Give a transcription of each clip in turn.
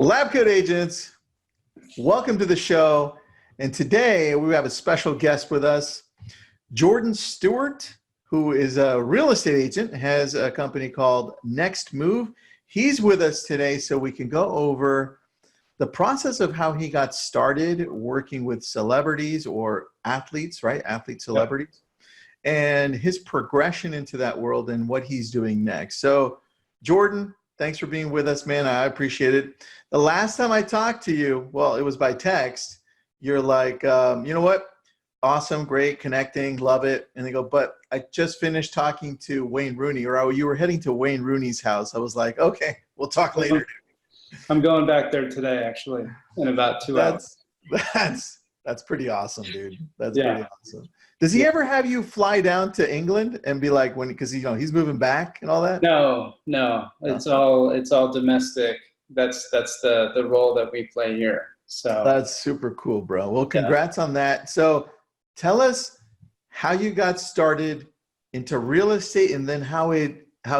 LabCoat Agents, welcome to the show. And today we have a special guest with us, Jordan Stuart, who is a real estate agent, has a company called Next Move. He's with us today so we can go over the process of how he got started working with celebrities or athletes, right? Athlete celebrities, and his progression into that world and what he's doing next. So, Jordan, thanks for being with us, man. I appreciate it. The last time I talked to you, well, it was by text. You're like, you know what? Awesome, great, connecting, love it. And they go, but I just finished talking to Wayne Rooney, or you were heading to Wayne Rooney's house. I was like, okay, we'll talk later. I'm going back there today, actually, in about 2 hours. That's pretty awesome, dude. That's pretty awesome. Does he ever have you fly down to England and be like, because he's moving back and all that? No, it's all domestic. That's the role that we play here. So that's super cool, bro. Well, congrats on that. So tell us how you got started into real estate, and then how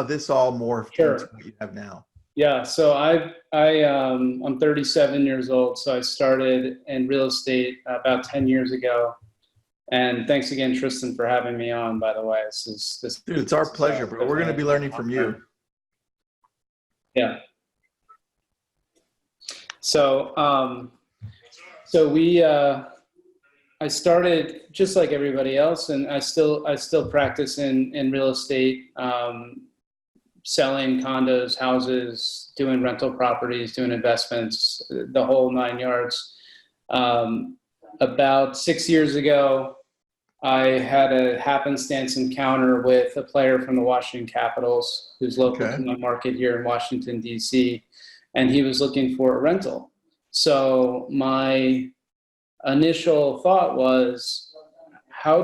this all morphed into what you have now. Yeah, so I'm 37 years old, so I started in real estate about 10 years ago. And thanks again, Tristan, for having me on, by the way. Dude, it's our pleasure, bro. We're going to be learning from you. Yeah. So, I started just like everybody else, and I still practice in real estate, selling condos, houses, doing rental properties, doing investments, the whole 9 yards. About 6 years ago, I had a happenstance encounter with a player from the Washington Capitals who's local to my market here in Washington, D.C., and he was looking for a rental. So my initial thought was, how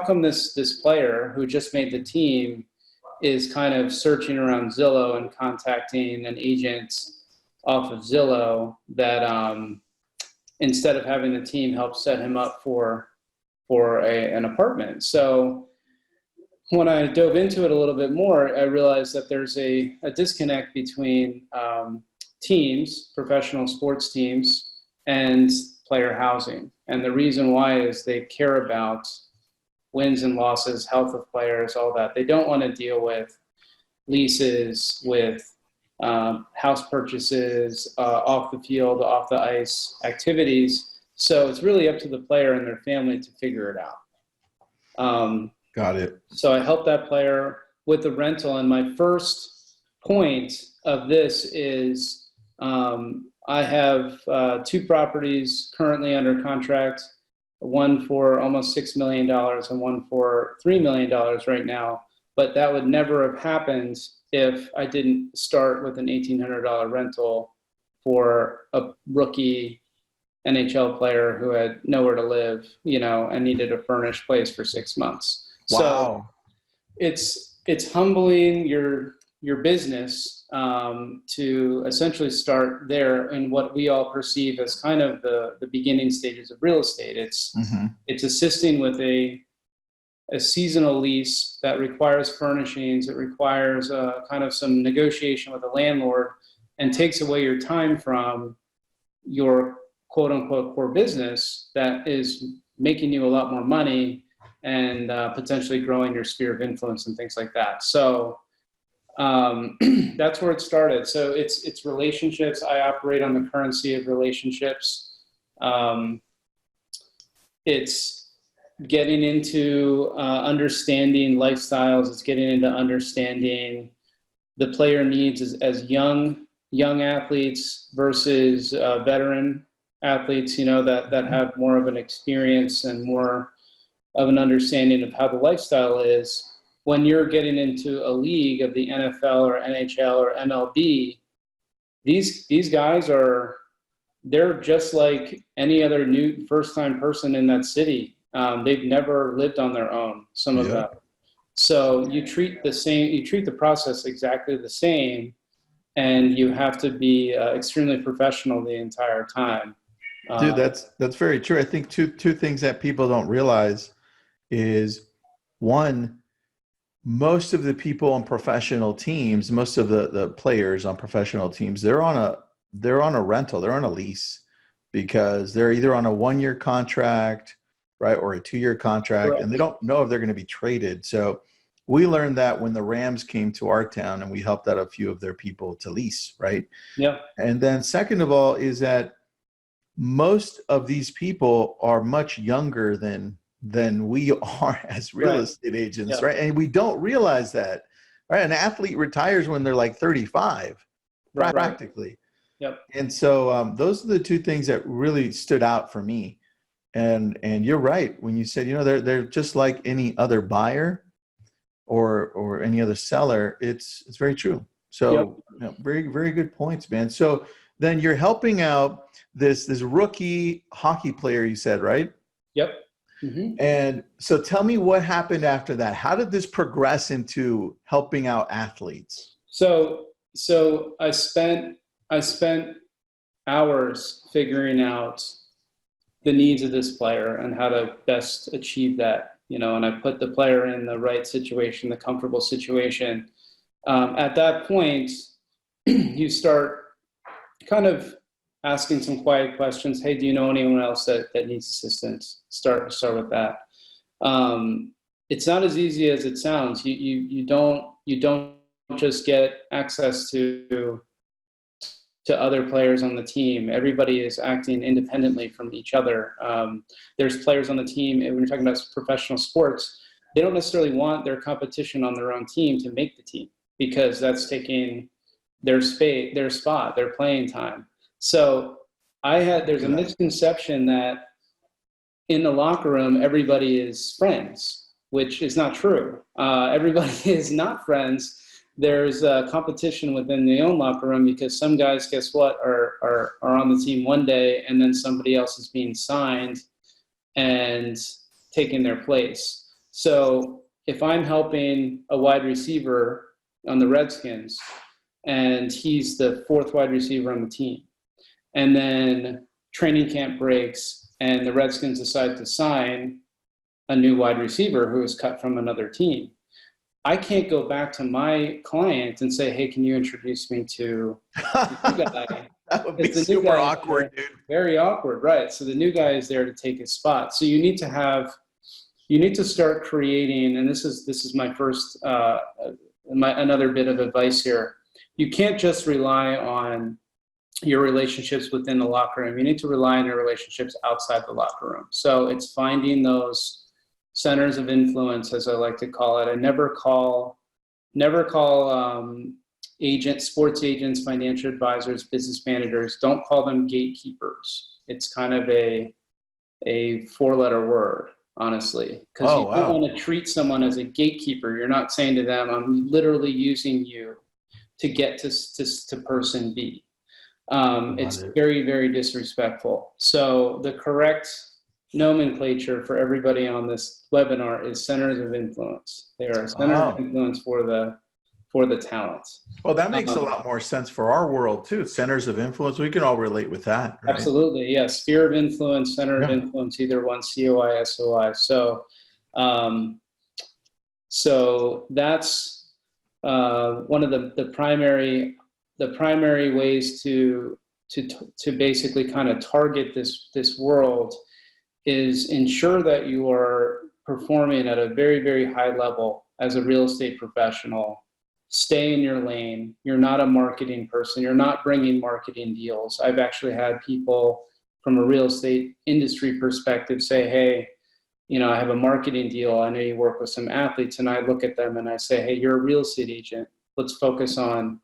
come this player who just made the team is kind of searching around Zillow and contacting an agent off of Zillow that instead of having the team help set him up for an apartment. So when I dove into it a little bit more, I realized that there's a disconnect between teams, professional sports teams, and player housing. And the reason why is they care about wins and losses, health of players, all that. They don't want to deal with leases, with house purchases, off the field, off the ice activities. So it's really up to the player and their family to figure it out. Got it. So I helped that player with the rental. And my first point of this is I have 2 properties currently under contract, one for almost $6 million and one for $3 million right now. But that would never have happened if I didn't start with an $1,800 rental for a rookie NHL player who had nowhere to live, and needed a furnished place for 6 months. Wow. So it's humbling your business to essentially start there in what we all perceive as kind of the beginning stages of real estate. It's assisting with a seasonal lease that requires furnishings. It requires kind of some negotiation with the landlord, and takes away your time from your quote unquote core business that is making you a lot more money and potentially growing your sphere of influence and things like that. So that's where it started. So it's relationships. I operate on the currency of relationships. It's getting into understanding lifestyles. It's getting into understanding the player needs as young athletes versus veteran athletes, that have more of an experience and more of an understanding of how the lifestyle is. When you're getting into a league of the NFL or NHL or MLB, these guys they're just like any other new first-time person in that city. They've never lived on their own, some of them. So you treat the process exactly the same, and you have to be extremely professional the entire time. Dude, that's very true. I think two things that people don't realize is, one, most of the people on professional teams, most of the players on professional teams, they're on a rental, they're on a lease, because they're either on a 1-year contract, right, or a 2-year contract, Correct. and they don't know if they're going to be traded. So we learned that when the Rams came to our town, and we helped out a few of their people to lease, right? Yeah. And then second of all is that most of these people are much younger than we are as real estate agents, right? And we don't realize that, right? An athlete retires when they're like 35, practically. Yep. And so those are the two things that really stood out for me. And you're right when you said, they're just like any other buyer or any other seller. It's very true. So very, very good points, man. So then you're helping out this rookie hockey player, you said, right? Yep. Mm-hmm. And so tell me what happened after that. How did this progress into helping out athletes? So I spent hours figuring out the needs of this player and how to best achieve that, and I put the player in the right situation, the comfortable situation. At that point, you start kind of asking some quiet questions. Hey, do you know anyone else that needs assistance? Start with that. It's not as easy as it sounds. You don't just get access to other players on the team. Everybody is acting independently from each other. There's players on the team, and when you're talking about professional sports, they don't necessarily want their competition on their own team to make the team, because that's taking their space, their spot, their playing time. So there's a misconception that in the locker room, everybody is friends, which is not true. Everybody is not friends. There's a competition within the own locker room, because some guys, guess what, are on the team one day, and then somebody else is being signed and taking their place. So if I'm helping a wide receiver on the Redskins, and he's the 4th wide receiver on the team, and then training camp breaks and the Redskins decide to sign a new wide receiver who is cut from another team, I can't go back to my client and say, hey, can you introduce me to the new guy? That would be super awkward, dude. Very awkward, right? So the new guy is there to take his spot. So you need to start creating, and this is my first, another bit of advice here. You can't just rely on your relationships within the locker room. You need to rely on your relationships outside the locker room. So it's finding those centers of influence, as I like to call it. I never call agents, sports agents, financial advisors, business managers, don't call them gatekeepers. It's kind of a 4-letter word, honestly, because you don't want to treat someone as a gatekeeper. You're not saying to them, I'm literally using you to get to person B. It's very, very disrespectful. So the correct nomenclature for everybody on this webinar is centers of influence. They are centers of influence for the talents. Well, that makes a lot more sense for our world too. Centers of influence, we can all relate with that, right? Absolutely, yes. Sphere of influence, center of influence, either one, COI, SOI. So that's one of the primary ways to basically kind of target this world is ensure that you are performing at a very, very high level as a real estate professional. Stay in your lane. You're not a marketing person. You're not bringing marketing deals. I've actually had people from a real estate industry perspective say, hey, I have a marketing deal. I know you work with some athletes, and I look at them and I say, hey, you're a real estate agent. Let's focus on,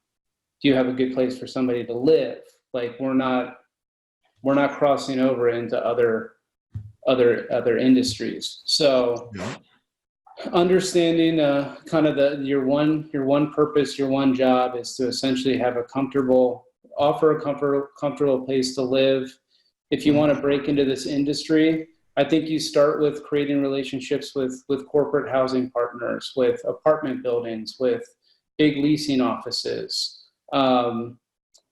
do you have a good place for somebody to live? Like we're not crossing over into other industries. So understanding kind of your one purpose, your one job is to essentially have offer a comfortable place to live. If you want to break into this industry, I think you start with creating relationships with corporate housing partners, with apartment buildings, with big leasing offices.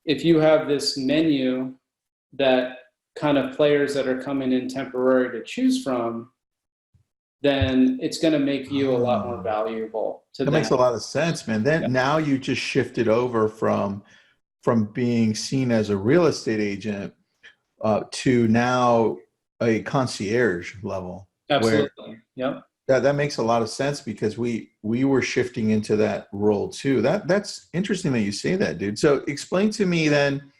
If you have this menu that kind of players that are coming in temporary to choose from, then it's going to make you a lot more valuable to That them. makes a lot of sense, man. Then now you just shifted over from being seen as a real estate agent to now a concierge level. Absolutely. Yep. That makes a lot of sense because we were shifting into that role too. That's interesting that you say that, dude. So explain to me then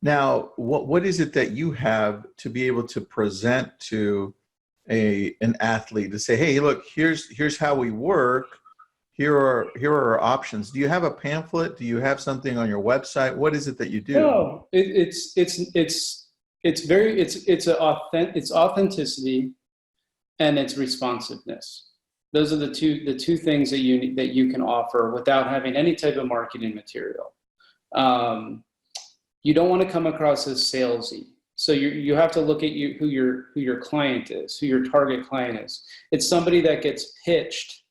now what is it that you have to be able to present to an athlete to say, hey, look, here's how we work. Here are our options. Do you have a pamphlet? Do you have something on your website? What is it that you do? No, it's authenticity and it's responsiveness. Those are the two things that you can offer without having any type of marketing material. You don't want to come across as salesy. So you have to look at who your client is, who your target client is. It's somebody that gets pitched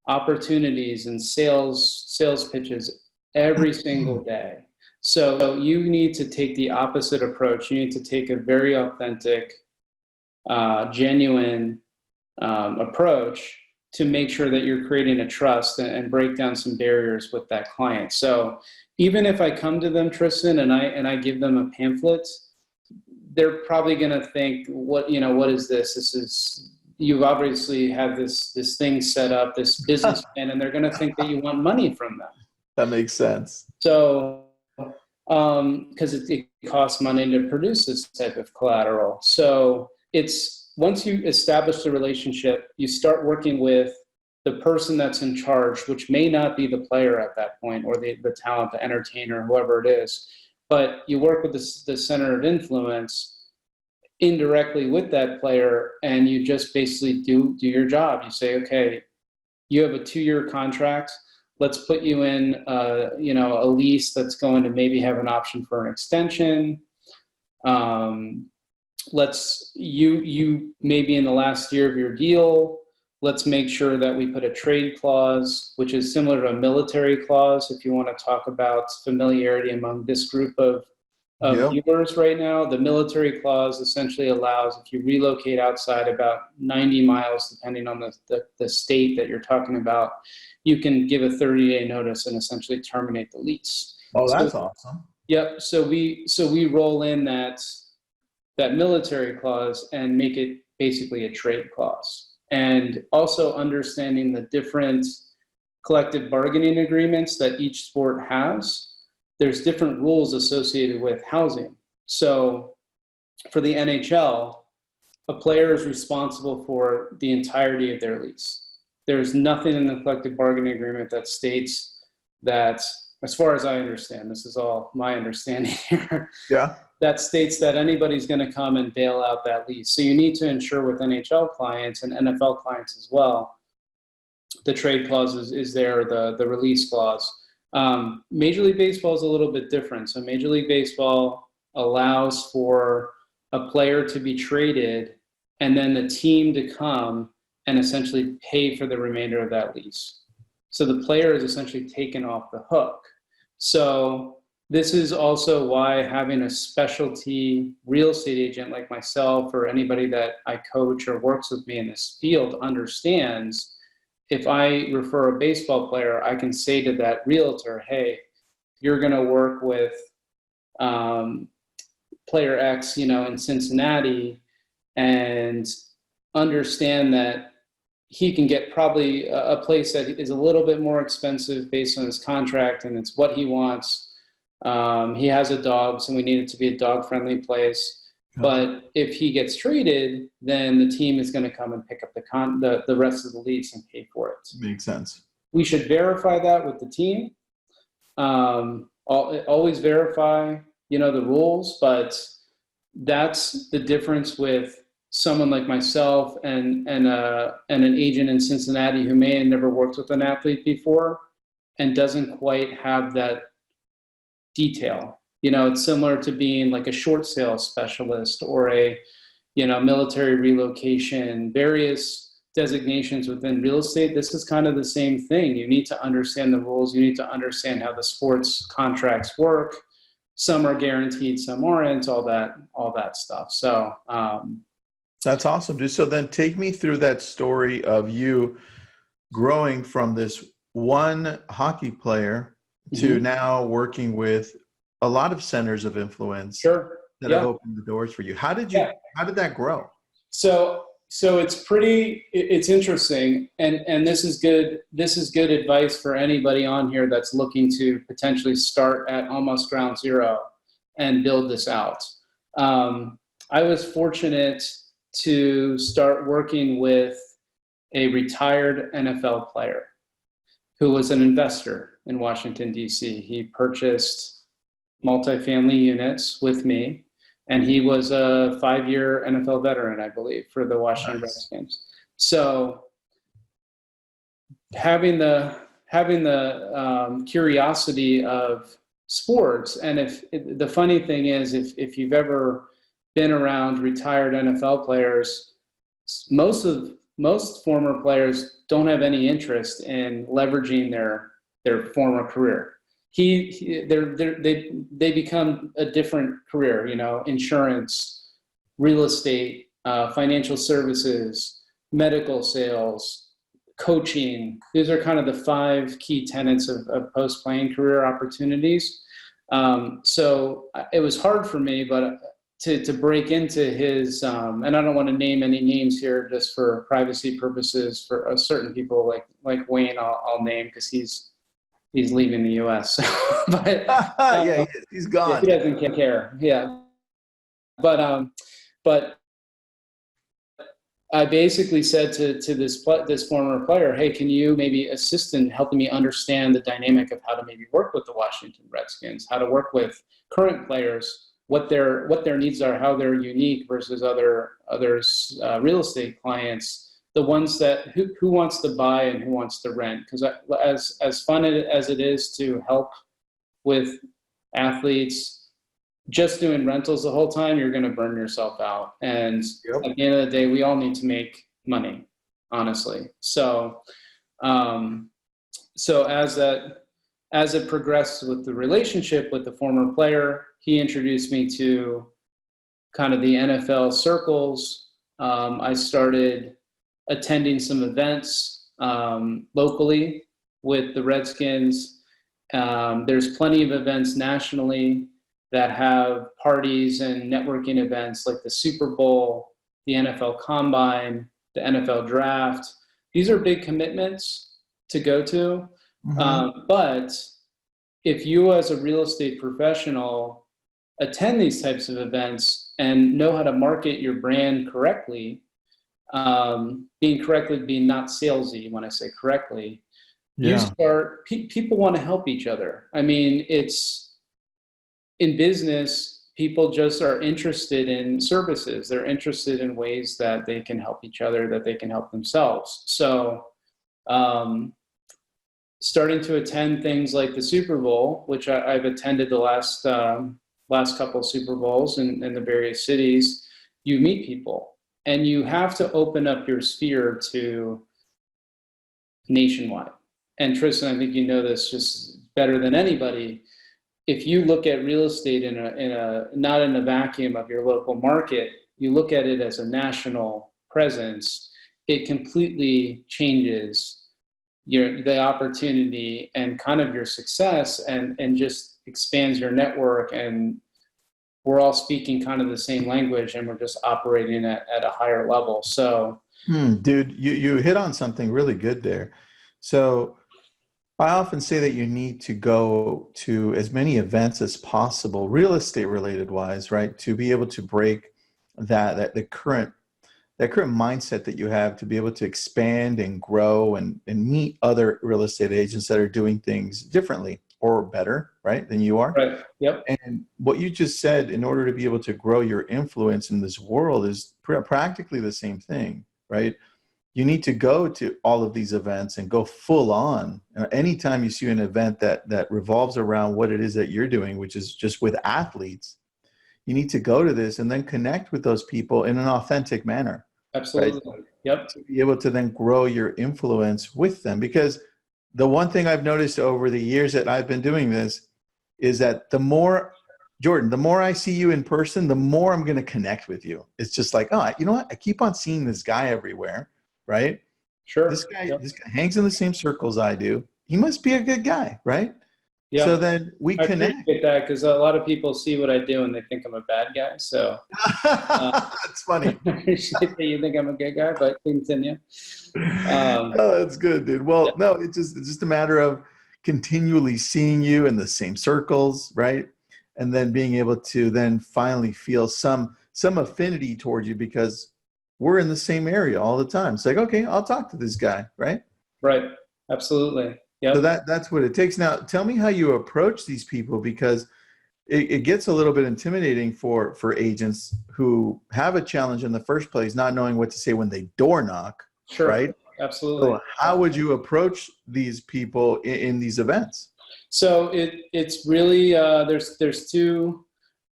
opportunities and sales pitches every single day. So you need to take the opposite approach. You need to take a very authentic, genuine approach to make sure that you're creating a trust and break down some barriers with that client. So even if I come to them, Tristan, and I give them a pamphlet, they're probably going to think, what is this? This is, you've obviously had this thing set up, this business plan, and they're going to think that you want money from them. That makes sense. So, because it costs money to produce this type of collateral. So it's, once you establish the relationship, you start working with the person that's in charge, which may not be the player at that point, or the talent, the entertainer, whoever it is. But you work with the center of influence indirectly with that player, and you just basically do your job. You say, okay, you have a 2-year contract. Let's put you in, a lease that's going to maybe have an option for an extension. You maybe in the last year of your deal, let's make sure that we put a trade clause, which is similar to a military clause. If you want to talk about familiarity among this group of viewers right now, the military clause essentially allows, if you relocate outside about 90 miles, depending on the state that you're talking about, you can give a 30-day notice and essentially terminate the lease. Oh, that's awesome. Yep. So we roll in that military clause and make it basically a trade clause. And also understanding the different collective bargaining agreements that each sport has. There's different rules associated with housing. So for the NHL, a player is responsible for the entirety of their lease. There's nothing in the collective bargaining agreement that states that, as far as I understand, this is all my understanding here. Yeah. That states that anybody's going to come and bail out that lease. So you need to ensure with NHL clients and NFL clients as well, the trade clause is there, the release clause. Major League Baseball is a little bit different. So Major League Baseball allows for a player to be traded and then the team to come and essentially pay for the remainder of that lease. So the player is essentially taken off the hook. So this is also why having a specialty real estate agent like myself, or anybody that I coach or works with me in this field, understands, if I refer a baseball player, I can say to that realtor, hey, you're going to work with player X, in Cincinnati, and understand that he can get probably a place that is a little bit more expensive based on his contract, and it's what he wants. He has a dog, so we need it to be a dog-friendly place. But if he gets traded, then the team is going to come and pick up the rest of the lease and pay for it. Makes sense. We should verify that with the team. Always verify, the rules, but that's the difference with someone like myself and an agent in Cincinnati who may have never worked with an athlete before and doesn't quite have that detail. It's similar to being like a short sale specialist or a, military relocation, various designations within real estate. This is kind of the same thing. You need to understand the rules. You need to understand how the sports contracts work. Some are guaranteed, some aren't, all that stuff. So That's awesome, dude. So then take me through that story of you growing from this one hockey player to Mhm. now working with a lot of centers of influence Sure. that have Yeah. opened the doors for you. Yeah. How did that grow? So it's interesting, and this is good advice for anybody on here that's looking to potentially start at almost ground zero and build this out. I was fortunate to start working with a retired NFL player who was an investor in Washington, D.C. He purchased multifamily units with me, and he was a 5-year NFL veteran, I believe, for the Washington Nice. Redskins. So having the curiosity of sports, and if the funny thing is, if you've ever been around retired NFL players, most former players don't have any interest in leveraging their former career. They become a different career, insurance, real estate, financial services, medical sales, coaching. These are kind of the 5 key tenets of post-playing career opportunities. So it was hard for me, but to break into his, and I don't want to name any names here just for privacy purposes, for certain people like Wayne, I'll name because he's leaving the U.S. But Yeah, he's yeah, gone. he doesn't care. Yeah, but I basically said to this former player, hey, can you maybe assist in helping me understand the dynamic of how to maybe work with the Washington Redskins, how to work with current players, what their needs are, how they're unique versus others real estate clients, the ones that who wants to buy and who wants to rent. Because as fun as it is to help with athletes, just doing rentals the whole time, you're going to burn yourself out. And Yep. at the end of the day, we all need to make money, honestly. So, so as it progressed with the relationship with the former player, he introduced me to kind of the NFL circles. I started attending some events locally with the Redskins. There's plenty of events nationally that have parties and networking events like the Super Bowl, the NFL Combine, the NFL Draft. These are big commitments to go to. Mm-hmm. But if you as a real estate professional attend these types of events and know how to market your brand correctly, being not salesy when I say correctly, Yeah. people want to help each other. I mean, in business, people just are interested in services. They're interested in ways that they can help each other, that they can help themselves. So starting to attend things like the Super Bowl, which I've attended the last couple of Super Bowls in the various cities, you meet people. And you have to open up your sphere to nationwide. And Tristan, I think you know this just better than anybody. If you look at real estate not in a vacuum of your local market, you look at it as a national presence, it completely changes the opportunity and kind of your success and just expands your network. And we're all speaking kind of the same language and we're just operating at a higher level. So, Dude, you hit on something really good there. So I often say that you need to go to as many events as possible, real estate related wise, right? To be able to break the current mindset that you have, to be able to expand and grow and meet other real estate agents that are doing things differently or better, right, than you are. right. Yep. And what you just said, in order to be able to grow your influence in this world, is practically the same thing, right? You need to go to all of these events and go full on. Anytime you see an event that revolves around what it is that you're doing, which is just with athletes, you need to go to this and then connect with those people in an authentic manner. Absolutely. Right? Yep. To be able to then grow your influence with them. Because the one thing I've noticed over the years that I've been doing this is that the more Jordan, the more I see you in person, the more I'm going to connect with you. It's just like, oh, you know what? I keep on seeing this guy everywhere, right? Sure. This guy, Yep. this guy hangs in the same circles I do. He must be a good guy, right? Yeah. So then we I connect. appreciate that because a lot of people see what I do and they think I'm a bad guy. So That's funny. I appreciate that you think I'm a good guy, but continue. Oh, that's good, dude. Well, no, it's just a matter of continually seeing you in the same circles, right? And then being able to then finally feel some affinity towards you because we're in the same area all the time. It's like, okay, I'll talk to this guy, right? Right. Absolutely. Yep. So that's what it takes. Now, tell me how you approach these people because it gets a little bit intimidating for agents who have a challenge in the first place, not knowing what to say when they door knock, Sure. right? Absolutely. So how would you approach these people in these events? So it's really there's two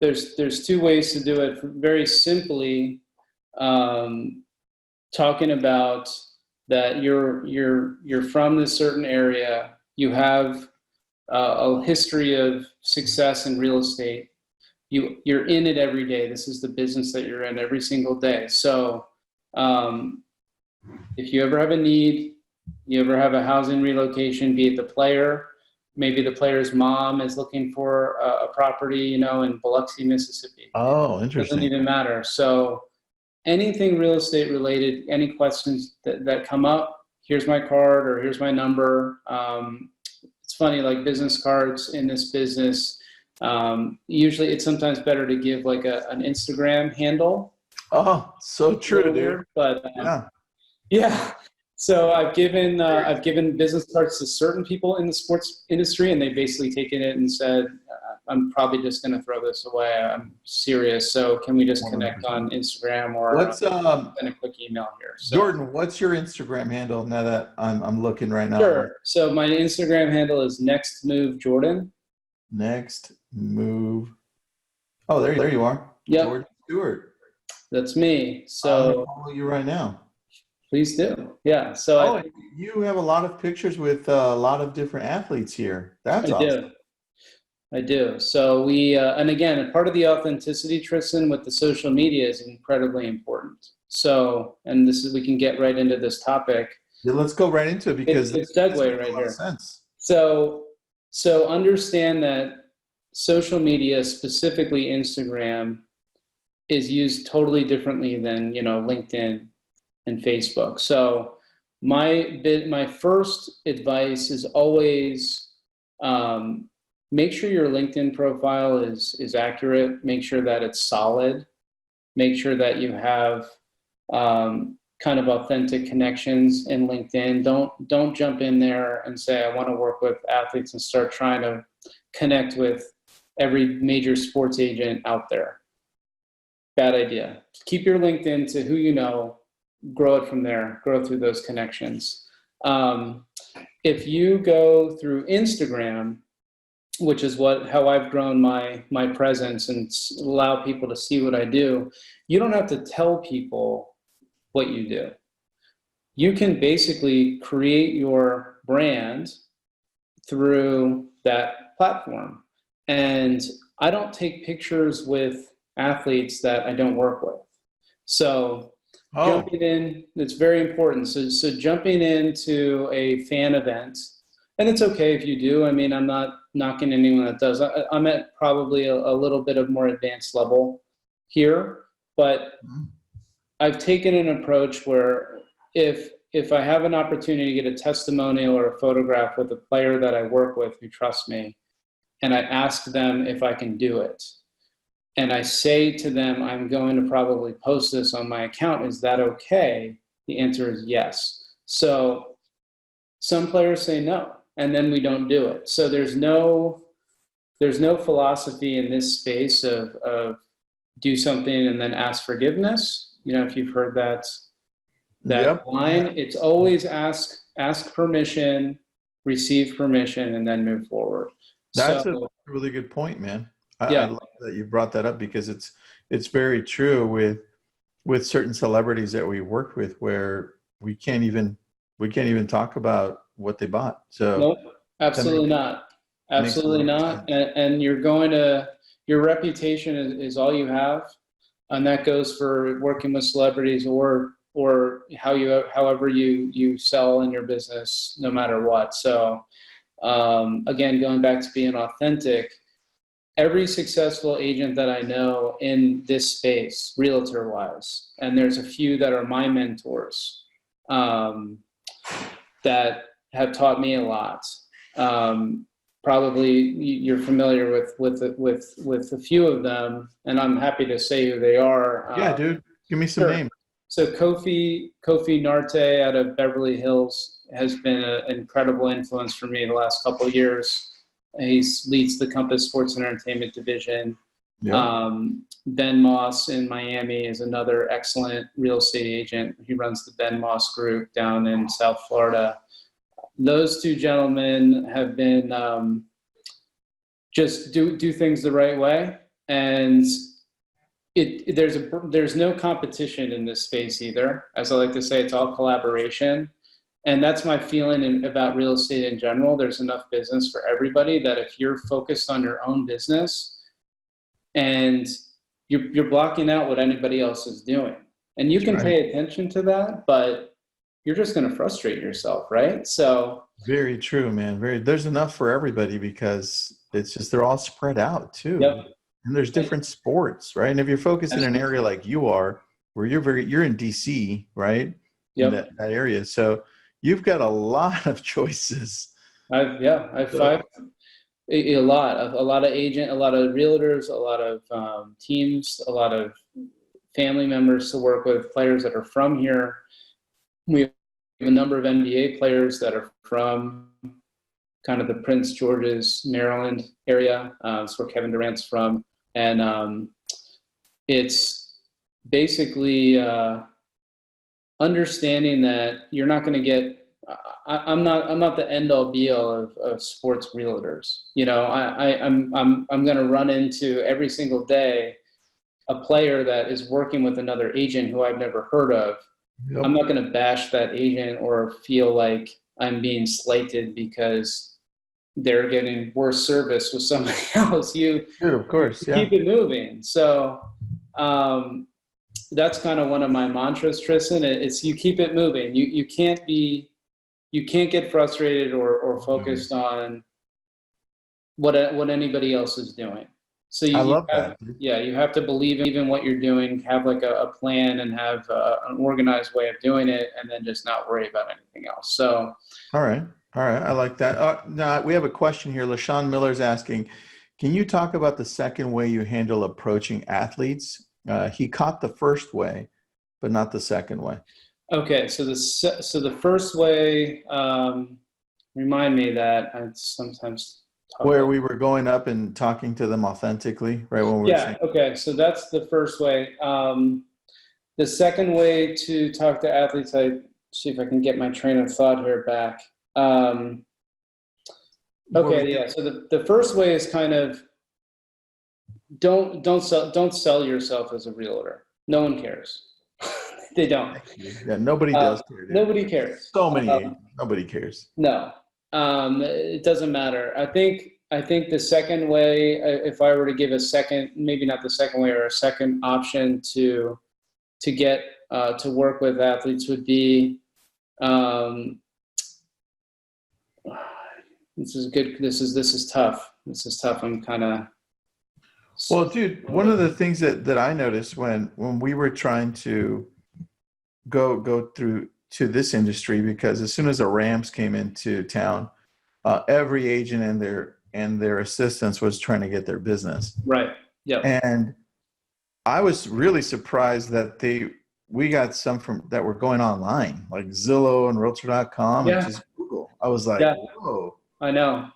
ways to do it. Very simply, talking about that you're from this certain area, you have a history of success in real estate. You're in it every day. This is the business that you're in every single day. So if you ever have a need, you ever have a housing relocation, be it the player, maybe the player's mom is looking for a property, in Biloxi, Mississippi. Oh, interesting. Doesn't even matter. So anything real estate related, any questions that come up, here's my card or here's my number. It's funny, like business cards in this business, usually it's sometimes better to give like an Instagram handle. Oh, so true, dude. But yeah. So I've given business cards to certain people in the sports industry, and they've basically taken it and said, I'm probably just going to throw this away. I'm serious. So can we just connect on Instagram or send a quick email here? So, Jordan, what's your Instagram handle now that I'm looking right now? Sure. So my Instagram handle is Next Move Jordan. Next Move. Oh, there you are. Yep. Jordan Stuart. That's me. I'm So gonna follow you right now. please do. Yeah. So you have a lot of pictures with a lot of different athletes here. That's awesome. I do. So we, and again, part of the authenticity, Tristan, with the social media is incredibly important. So, and we can get right into this topic. Yeah, let's go right into it because it's segue right here. Sense. So understand that social media, specifically Instagram, is used totally differently than, LinkedIn and Facebook. So my first advice is always, make sure your LinkedIn profile is accurate. Make sure that it's solid. Make sure that you have kind of authentic connections in LinkedIn. Don't jump in there and say, I want to work with athletes and start trying to connect with every major sports agent out there. Bad idea. Keep your LinkedIn to who you know, grow it from there, grow through those connections. If you go through Instagram, which is how I've grown my presence and allow people to see what I do, you don't have to tell people what you do. You can basically create your brand through that platform. And I don't take pictures with athletes that I don't work with. So jumping in, it's very important. So jumping into a fan event, and it's okay if you do. I mean, I'm not knocking anyone that does. I'm at probably a little bit of more advanced level here, but I've taken an approach where if I have an opportunity to get a testimonial or a photograph with a player that I work with who trusts me, and I ask them if I can do it, and I say to them, I'm going to probably post this on my account, is that okay? The answer is yes. So some players say no, and then we don't do it. So there's no philosophy in this space of do something and then ask forgiveness. If you've heard that line, it's always ask permission, receive permission, and then move forward. That's a really good point, man. I love that you brought that up because it's very true with certain celebrities that we work with where we can't even talk about what they bought. So nope, absolutely not. Absolutely not. And you're going to your reputation is all you have, and that goes for working with celebrities or however you sell in your business, no matter what. So again, going back to being authentic, every successful agent that I know in this space, realtor wise, and there's a few that are my mentors, that have taught me a lot. Probably you're familiar with a few of them, and I'm happy to say who they are. Yeah, dude, give me some names. So Kofi Narte out of Beverly Hills has been an incredible influence for me the last couple of years. He leads the Compass Sports and Entertainment division. Yeah. Ben Moss in Miami is another excellent real estate agent. He runs the Ben Moss Group down in South Florida. Those two gentlemen have been just do things the right way, and there's no competition in this space either. As I like to say, it's all collaboration. And that's my feeling about real estate in general. There's enough business for everybody that if you're focused on your own business and you're blocking out what anybody else is doing, and you can pay attention to that, but you're just going to frustrate yourself, right? So very true, man. There's enough for everybody because it's just they're all spread out too. Yep. And there's different sports, right? And if you're focused in an area like you are, where you're in DC, right? Yep. In that area, so you've got a lot of choices. I've a lot of agent, a lot of realtors, a lot of teams, a lot of family members to work with, players that are from here. We have a number of NBA players that are from kind of the Prince George's, Maryland area. That's where Kevin Durant's from. And it's basically understanding that you're not going to get, I'm not the end all be all of sports realtors. You know, I'm going to run into every single day a player that is working with another agent who I've never heard of. Yep. I'm not going to bash that agent or feel like I'm being slighted because they're getting worse service with somebody else. Of course, keep it moving. So that's kind of one of my mantras, Tristan. It's you keep it moving. You can't get frustrated or focused on what anybody else is doing. So I love that. Yeah, you have to believe in what you're doing, have like a plan, and have an organized way of doing it, and then just not worry about anything else. So, all right, I like that. Now we have a question here. LaShawn Miller's asking, can you talk about the second way you handle approaching athletes? He caught the first way, but not the second way. Okay, so the first way, remind me that I sometimes. Where we were going up and talking to them authentically, right? When we were saying. Okay. So that's the first way. The second way to talk to athletes, I see if I can get my train of thought here back. So the first way is kind of don't sell yourself as a realtor. No one cares. They don't. Yeah, nobody does care. Nobody cares. So many. Nobody cares. No. It doesn't matter. I think the second way, if I were to give a second, maybe not the second way, or a second option to get to work with athletes would be, this is good. This is tough. I'm kind of. Well, dude, one of the things that I noticed when we were trying to go through to this industry, because as soon as the Rams came into town, every agent and their assistants was trying to get their business. Right. Yeah. And I was really surprised that we got some that were going online, like Zillow and Realtor.com and just Google. I was like, whoa. I know.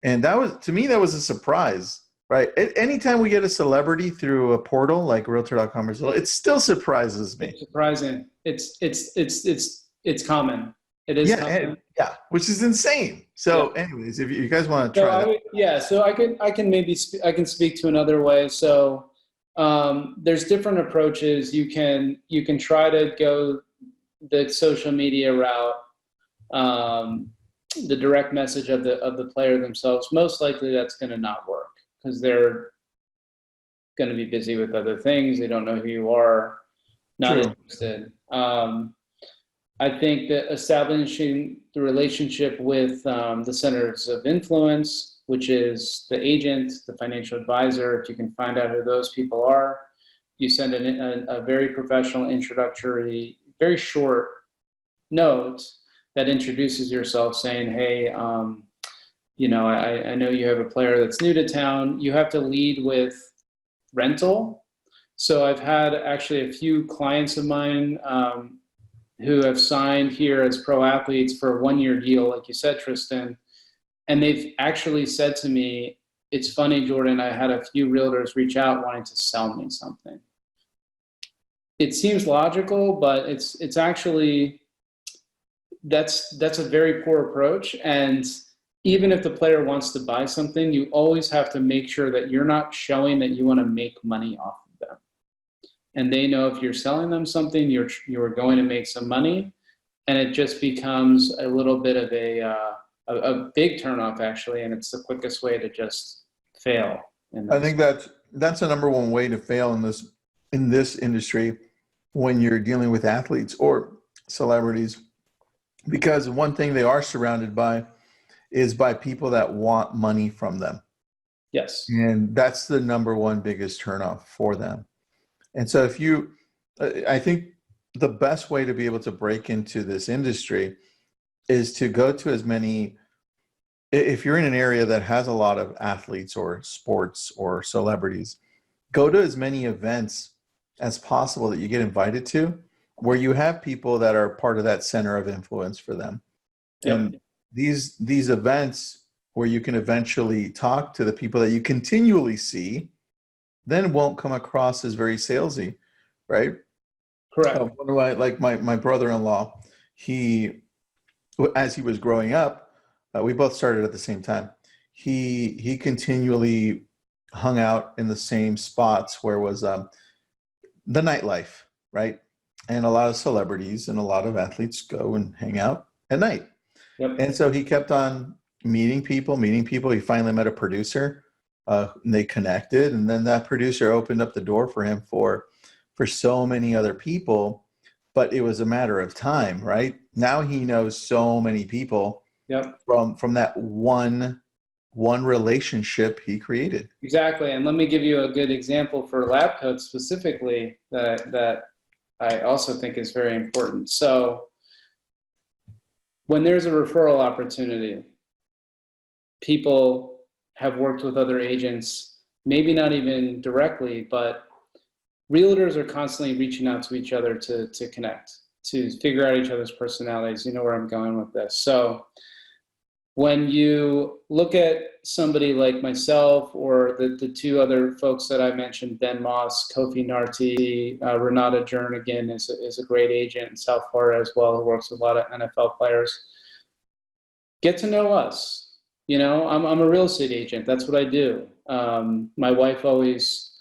And to me, that was a surprise, right? Anytime we get a celebrity through a portal like Realtor.com or Zillow, it still surprises me. It's surprising. It's common. It is. Yeah, which is insane. So, anyways, if you guys want to try that, so I can maybe speak to another way. So, there's different approaches. You can try to go the social media route, the direct message of the player themselves. Most likely, that's going to not work because they're going to be busy with other things. They don't know who you are, not True. interested. I think that establishing the relationship with the centers of influence, which is the agent, the financial advisor, if you can find out who those people are, you send a very professional introductory, very short note that introduces yourself saying, hey, you know, I know you have a player that's new to town. You have to lead with rental. So I've had actually a few clients of mine who have signed here as pro athletes for a 1-year deal, like you said, Tristan. And they've actually said to me, it's funny, Jordan, I had a few realtors reach out wanting to sell me something. It seems logical, but it's actually, that's a very poor approach. And even if the player wants to buy something, you always have to make sure that you're not showing that you want to make money off of them. And they know if you're selling them something, you're going to make some money, and it just becomes a little bit of a big turnoff, actually, and it's the quickest way to just fail. I think that's the number one way to fail in this industry when you're dealing with athletes or celebrities, because one thing they are surrounded by is by people that want money from them. Yes. And that's the number one biggest turnoff for them. And so I think the best way to be able to break into this industry is to go to as many, if you're in an area that has a lot of athletes or sports or celebrities, go to as many events as possible that you get invited to, where you have people that are part of that center of influence for them. Yep. And these events where you can eventually talk to the people that you continually see, then won't come across as very salesy, right? Correct. One of my brother-in-law, as he was growing up, we both started at the same time. He continually hung out in the same spots where was the nightlife, right? And a lot of celebrities and a lot of athletes go and hang out at night. Yep. And so he kept on meeting people. He finally met a producer. And they connected, and then that producer opened up the door for him for so many other people. But it was a matter of time, right? Now he knows so many people. Yep. From that one relationship he created. Exactly. And let me give you a good example for LabCoat specifically that I also think is very important. So when there's a referral opportunity, people have worked with other agents, maybe not even directly, but realtors are constantly reaching out to each other to connect, to figure out each other's personalities. You know where I'm going with this. So when you look at somebody like myself or the two other folks that I mentioned, Ben Moss, Kofi Narti, Renata Jernigan is a great agent in South Florida as well, who works with a lot of NFL players. Get to know us. You know, I'm a real estate agent. That's what I do. My wife always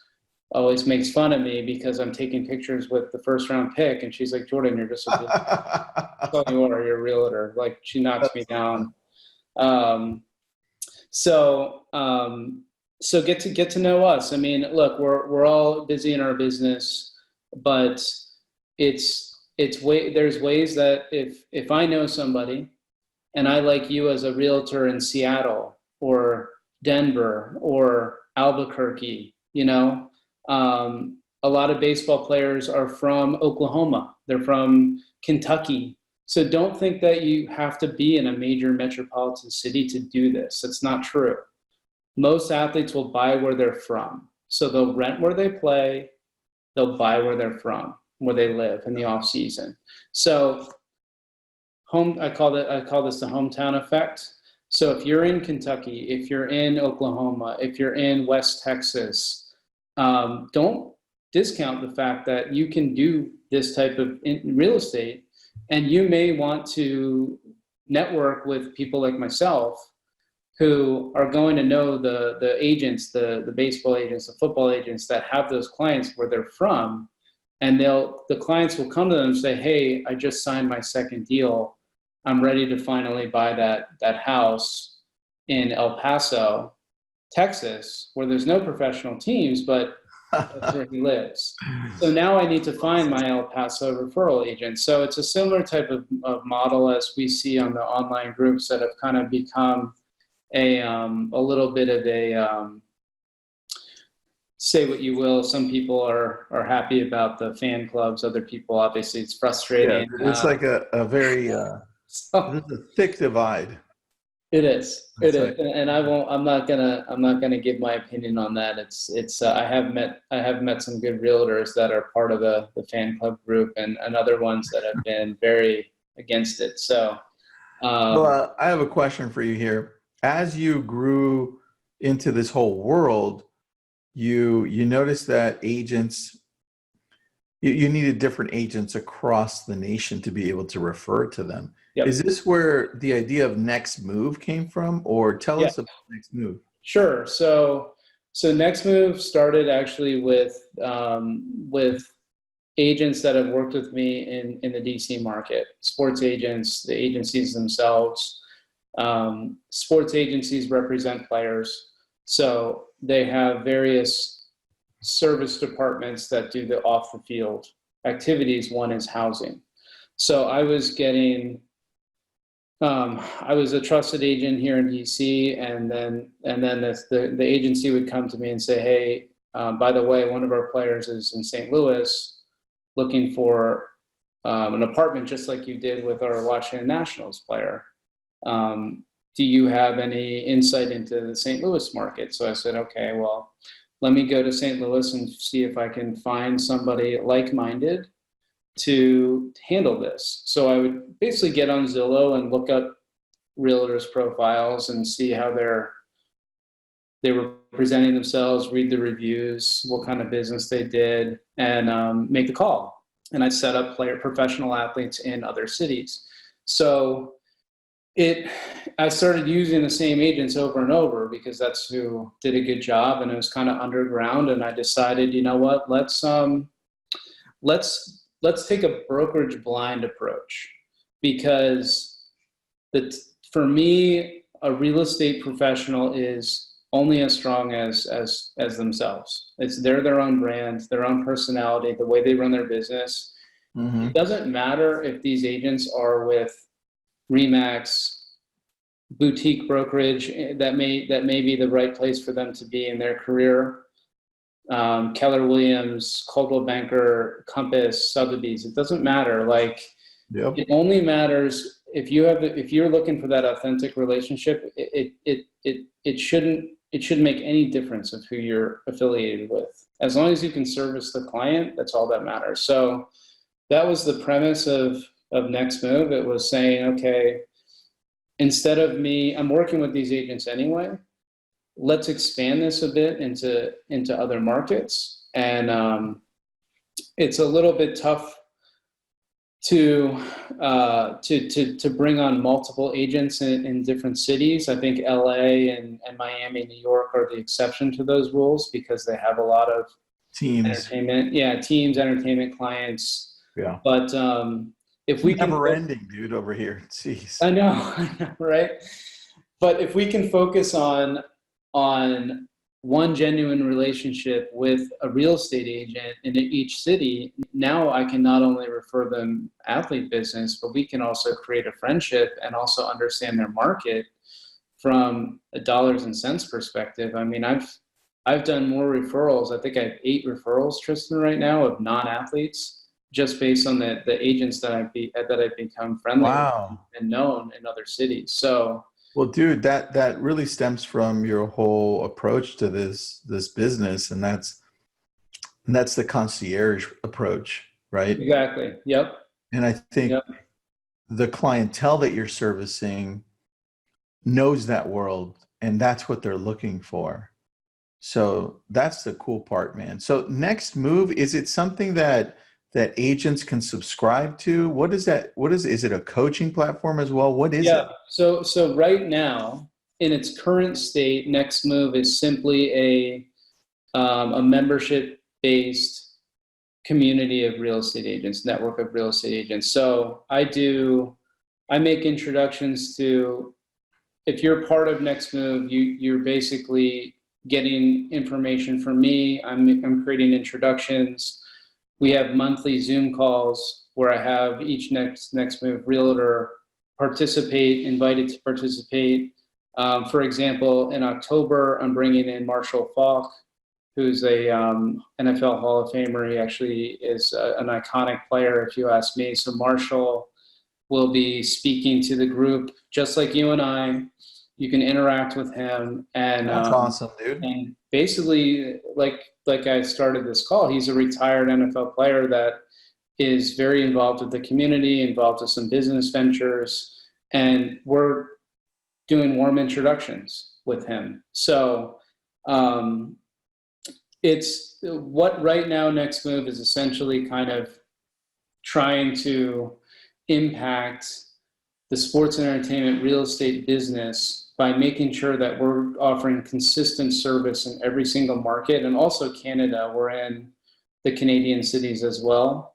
makes fun of me because I'm taking pictures with the first round pick, and she's like, Jordan, you're just a good you are, you're a realtor. Like, she knocks me down. So get to know us. I mean, look, we're all busy in our business, but there's ways that if I know somebody and I like you as a realtor in Seattle or Denver or Albuquerque, you know, a lot of baseball players are from Oklahoma. They're from Kentucky. So don't think that you have to be in a major metropolitan city to do this. That's not true. Most athletes will buy where they're from. So they'll rent where they play. They'll buy where they're from, where they live in the off season. So I call this the hometown effect. So if you're in Kentucky, if you're in Oklahoma, if you're in West Texas, don't discount the fact that you can do this type of real estate, and you may want to network with people like myself who are going to know the agents, the baseball agents, the football agents that have those clients where they're from, and the clients will come to them and say, hey, I just signed my second deal. I'm ready to finally buy that house in El Paso, Texas, where there's no professional teams, but That's where he lives. So now I need to find my El Paso referral agent. So it's a similar type of model as we see on the online groups that have kind of become a little bit of a, say what you will. Some people are happy about the fan clubs. Other people, obviously, it's frustrating. Yeah, it's like a very So there's a thick divide. it is. It's It like, is, and I won't. I'm not gonna give my opinion on that. It's. I have met some good realtors that are part of the fan club group, and other ones that have been very against it. So, I have a question for you here. As you grew into this whole world, you noticed that agents you needed different agents across the nation to be able to refer to them. Yep. Is this where the idea of Next Move came from, or tell us about Next Move? Sure. So Next Move started actually with agents that have worked with me in the DC market, sports agents, the agencies themselves. Sports agencies represent players, so they have various service departments that do the off the field activities. One is housing. So I was a trusted agent here in DC, and then the agency would come to me and say, hey, by the way, one of our players is in St. Louis looking for an apartment just like you did with our Washington Nationals player. Do you have any insight into the St. Louis market? So I said, okay, well, let me go to St. Louis and see if I can find somebody like-minded to handle this. So I would basically get on Zillow and look up realtors' profiles and see how they were presenting themselves, read the reviews, what kind of business they did, and make the call. And I set up professional athletes in other cities. So I started using the same agents over and over because that's who did a good job, and it was kind of underground. And I decided, you know what, let's take a brokerage blind approach, because for me, a real estate professional is only as strong as themselves. They're their own brand, their own personality, the way they run their business. Mm-hmm. It doesn't matter if these agents are with Remax, boutique brokerage that may be the right place for them to be in their career. Keller Williams, Coldwell Banker, Compass, Sotheby's. It doesn't matter. It only matters if you're looking for that authentic relationship. It shouldn't make any difference of who you're affiliated with. As long as you can service the client, that's all that matters. So that was the premise of Next Move. It was saying, okay, instead of I'm working with these agents anyway, let's expand this a bit into other markets. And it's a little bit tough to bring on multiple agents in different cities. I think LA and Miami, New York are the exception to those rules because they have a lot of teams, entertainment clients. Yeah. But if we can, never ending, dude, over here. Jeez. I know, right? But if we can focus on one genuine relationship with a real estate agent in each city, now I can not only refer them athlete business, but we can also create a friendship and also understand their market from a dollars and cents perspective. I mean, I've done more referrals. I think I have 8 referrals, Tristan, right now of non-athletes, just based on the agents that I've become friendly with and known in other cities. So, well, dude, that really stems from your whole approach to this business, and that's the concierge approach, right? Exactly. Yep. And I think the clientele that you're servicing knows that world, and that's what they're looking for. So that's the cool part, man. So Next Move, is it something that agents can subscribe to? What is that? Is it a coaching platform as well? What is it? So right now, in its current state, Next Move is simply a membership-based community of real estate agents, network of real estate agents. So I make introductions to, if you're part of Next Move, you're basically getting information from me. I'm creating introductions. We have monthly Zoom calls where I have each next move realtor invited to participate. For example, in October, I'm bringing in Marshall Faulk, who's a NFL Hall of Famer. He actually is an iconic player, if you ask me. So Marshall will be speaking to the group, just like you and I. You can interact with him, and That's awesome, dude. And basically, like I started this call, he's a retired NFL player that is very involved with the community, involved with some business ventures, and we're doing warm introductions with him. So it's what right now Next Move is essentially kind of trying to impact the sports and entertainment real estate business by making sure that we're offering consistent service in every single market. And also Canada, we're in the Canadian cities as well.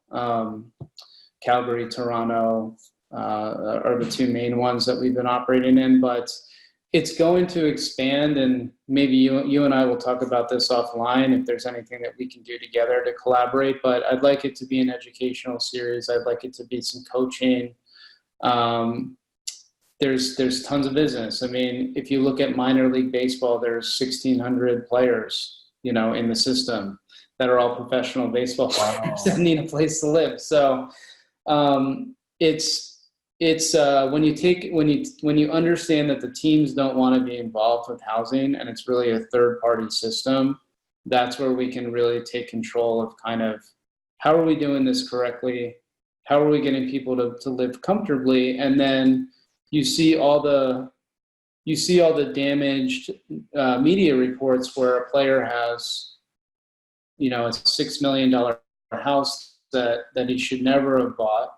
Calgary, Toronto are the two main ones that we've been operating in, but it's going to expand, and maybe you and I will talk about this offline if there's anything that we can do together to collaborate, but I'd like it to be an educational series. I'd like it to be some coaching. There's tons of business. I mean, if you look at minor league baseball, there's 1,600 players, in the system that are all professional baseball players that need a place to live. So it's when you understand that the teams don't want to be involved with housing and it's really a third party system, that's where we can really take control of kind of how are we doing this correctly? How are we getting people to live comfortably? And then you see all the damaged media reports where a player has, a $6 million house that he should never have bought,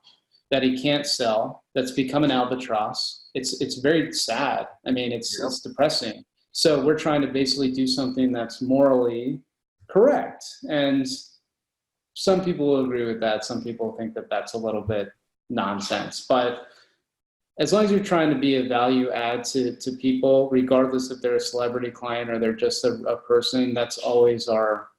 that he can't sell, that's become an albatross. It's very sad. I mean, it's depressing. So we're trying to basically do something that's morally correct. And some people will agree with that. Some people think that that's a little bit nonsense. But as long as you're trying to be a value add to people, regardless if they're a celebrity client or they're just a person, that's always our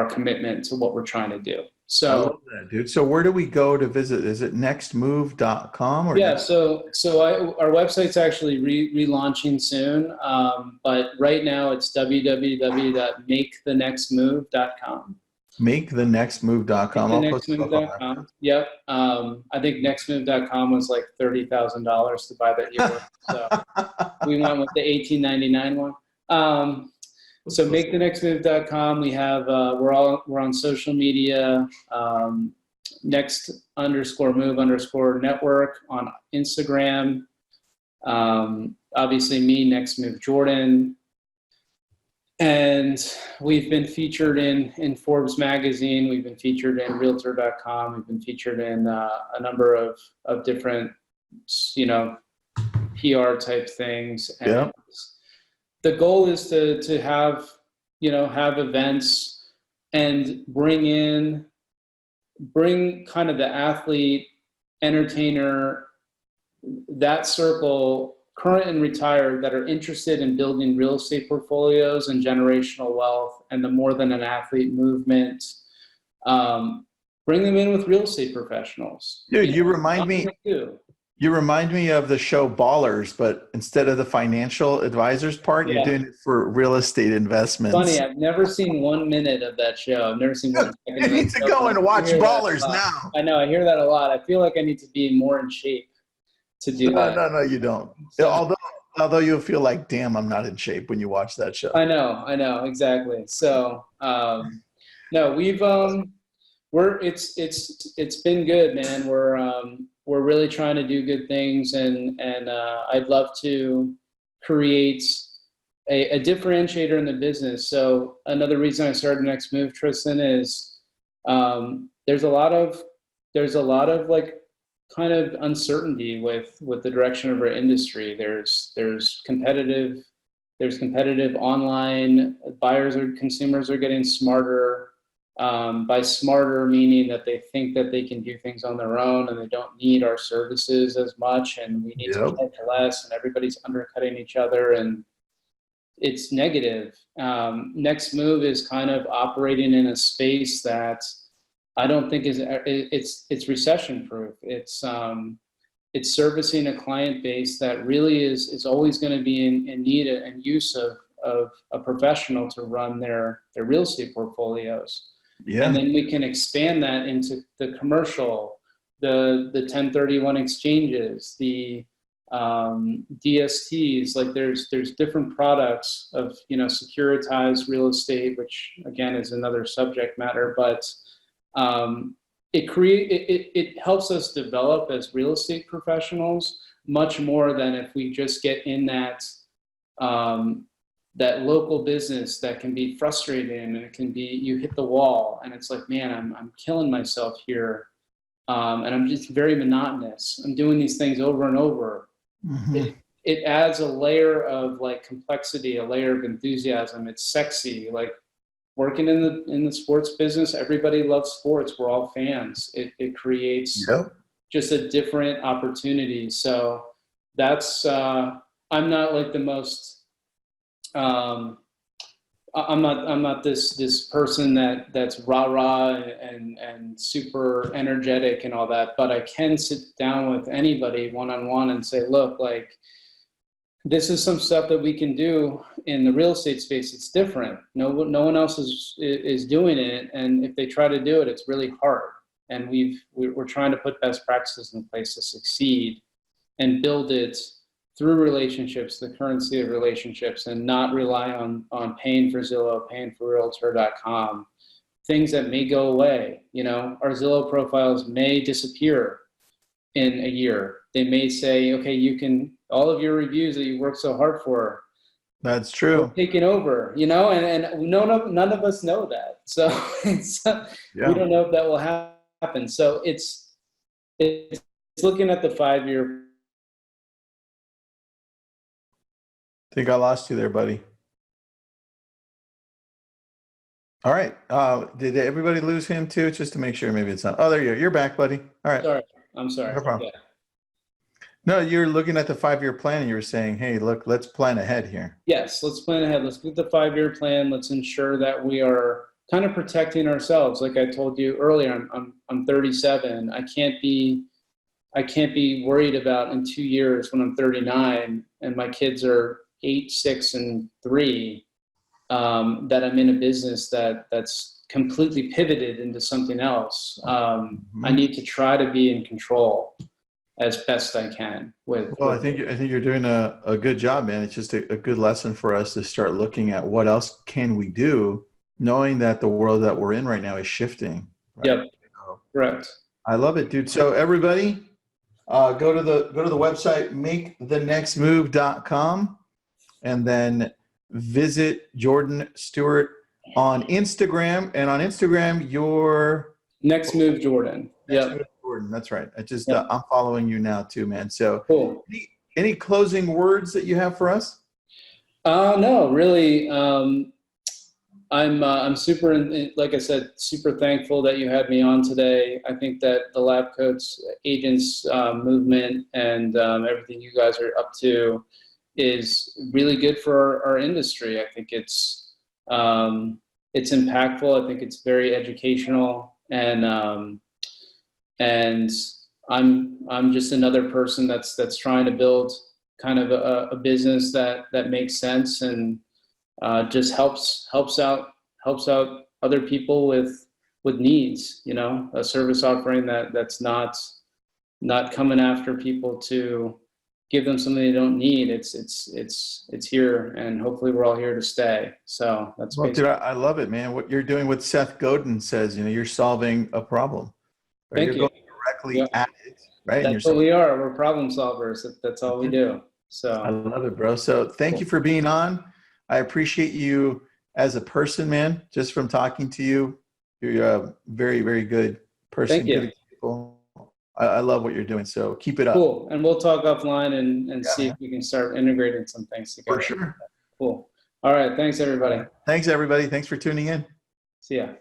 commitment to what we're trying to do. So I love that, dude. So where do we go to visit? Is it nextmove.com or? Yeah. So our website's actually relaunching soon. But right now it's www.makethenextmove.com. Makethenextmove.com. Makethenextmove.com. Yep. I think nextmove.com was like $30,000 to buy that year. So we went with the $18.99 one. So makethenextmove.com. We have we're on social media. Next_move_network on Instagram. Obviously me, Next Move Jordan. And we've been featured in Forbes magazine. We've been featured in realtor.com. We've been featured in a number of different, PR type things. And yeah. The goal is to have events and bring kind of the athlete, entertainer, that circle, current and retired, that are interested in building real estate portfolios and generational wealth and the more than an athlete movement. Bring them in with real estate professionals. Dude, you remind me of the show Ballers, but instead of the financial advisors part, you're doing it for real estate investments. Funny, I've never seen 1 minute of that show. I've never seen 1 second. You need to go and watch Ballers now. I know, I hear that a lot. I feel like I need to be more in shape to do that. No, you don't. So, although you'll feel like, damn, I'm not in shape when you watch that show. I know, exactly. So, no, we've it's been good, man. We're really trying to do good things, and I'd love to create a differentiator in the business. So another reason I started Next Move, Tristan, is there's a lot of like kind of uncertainty with the direction of our industry. There's competitive online buyers or consumers are getting smarter. By smarter, meaning that they think that they can do things on their own and they don't need our services as much, and we need to charge less, and everybody's undercutting each other. And it's negative. Next Move is kind of operating in a space that I don't think it's recession proof. It's servicing a client base that really is always going to be in need and use of a professional to run their real estate portfolios. Yeah. And then we can expand that into the commercial, the 1031 exchanges, the DSTs. Like there's different products of, securitized real estate, which again is another subject matter, but it helps us develop as real estate professionals much more than if we just get in that local business that can be frustrating, and it can be, you hit the wall and it's like, man, I'm killing myself here. And I'm just very monotonous. I'm doing these things over and over. Mm-hmm. It adds a layer of like complexity, a layer of enthusiasm. It's sexy. Like working in the sports business, everybody loves sports. We're all fans. It creates just a different opportunity. So that's, I'm not like the most, I'm not this person that's rah-rah and super energetic and all that, but I can sit down with anybody one-on-one and say, look, like, this is some stuff that we can do in the real estate space. It's different. No one else is doing it. And if they try to do it, it's really hard. And we're trying to put best practices in place to succeed and build it through relationships, the currency of relationships, and not rely on paying for Zillow, paying for Realtor.com, things that may go away. Our Zillow profiles may disappear in a year. They may say, okay, all of your reviews that you worked so hard for. That's true. Taking over, and none of us know that. So we don't know if that will happen. So it's looking at the 5-year. I think I lost you there, buddy. All right. Did everybody lose him too? Just to make sure, maybe it's not. Oh, there you are. You're back, buddy. All right. Sorry. I'm sorry. No problem. Yeah. No, you're looking at the 5-year plan and you were saying, hey, look, let's plan ahead here. Yes, let's plan ahead. Let's get the 5-year plan. Let's ensure that we are kind of protecting ourselves. Like I told you earlier, I'm 37. I can't be worried about in 2 years when I'm 39 and my kids are 8, 6, and 3, that I'm in a business that's completely pivoted into something else. I need to try to be in control as best I can with. Well, I think you're doing a good job, man. It's just a good lesson for us to start looking at what else can we do, knowing that the world that we're in right now is shifting. Right? Yep. Correct. I love it, dude. So everybody, go to the website, makethenextmove.com. And then visit Jordan Stuart on Instagram. And on Instagram, your Next Move Jordan. Yeah, Jordan. That's right. I'm following you now too, man. So cool. Any closing words that you have for us? No, really. I'm super, like I said, super thankful that you had me on today. I think that the LabCoat Agents movement and everything you guys are up to is really good for our industry. I think it's impactful. I think it's very educational, and I'm just another person that's trying to build kind of a business that makes sense and just helps out other people with needs. A service offering that's not coming after people to give them something they don't need. It's here, and hopefully we're all here to stay. So that's. Well, dude, I love it, man. What you're doing, what Seth Godin says, you're solving a problem. Right? Thank you. Going directly at it, right? That's what we are. We're problem solvers. That's all we do. So I love it, bro. So thank you for being on. I appreciate you as a person, man. Just from talking to you, you're a very, very good person. Thank you. I love what you're doing. So keep it up. Cool. And we'll talk offline and see if we can start integrating some things together. For sure. Cool. All right. Thanks, everybody. Thanks, everybody. Thanks for tuning in. See ya.